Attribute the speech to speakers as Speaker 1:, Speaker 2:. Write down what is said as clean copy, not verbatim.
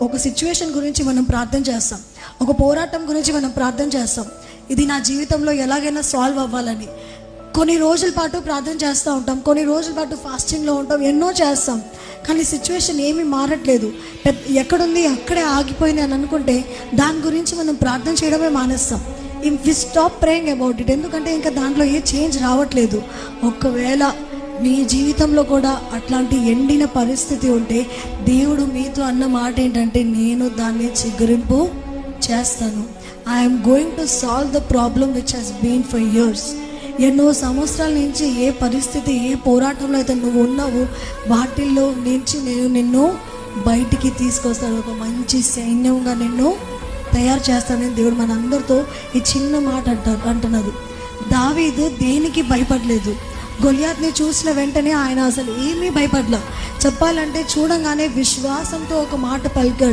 Speaker 1: ఒక సిచ్యువేషన్ గురించి మనం ప్రార్థన చేస్తాం, ఒక పోరాటం గురించి మనం ప్రార్థన చేస్తాం, ఇది నా జీవితంలో ఎలాగైనా సాల్వ్ అవ్వాలని. కొన్ని రోజుల పాటు ప్రార్థన చేస్తూ ఉంటాం, కొన్ని రోజుల పాటు ఫాస్టింగ్లో ఉంటాం, ఎన్నో చేస్తాం, కానీ సిచ్యువేషన్ ఏమీ మారట్లేదు, ఎక్కడుంది అక్కడే ఆగిపోయింది అని అనుకుంటే దాని గురించి మనం ప్రార్థన చేయడమే మానేస్తాం. We stop praying about it. ఎందుకంటే ఇంకా దాంట్లో ఏ చేంజ్ రావట్లేదు. ఒకవేళ మీ జీవితంలో కూడా అట్లాంటి ఎండిన పరిస్థితి ఉంటే దేవుడు మీతో అన్న మాట ఏంటంటే, నేను దాన్ని చిగురింపు చేస్తాను. I'm going to solve the problem which has been for years. ఎన్నో సంవత్సరాల నుంచి ఏ పరిస్థితి, ఏ పోరాటంలో అయితే నువ్వు ఉన్నావో వాటిల్లో నుంచి నేను నిన్ను బయటికి తీసుకొస్తాను, ఒక మంచి సైన్యంగా నిన్ను తయారు చేస్తానని దేవుడు మన అందరితో ఈ చిన్న మాట అంటున్నది. దావీదు దేనికి భయపడలేదు. గొలియాత్ని చూసిన వెంటనే ఆయన అసలు ఏమీ భయపడలా. చెప్పాలంటే చూడంగానే విశ్వాసంతో ఒక మాట పలికాడు.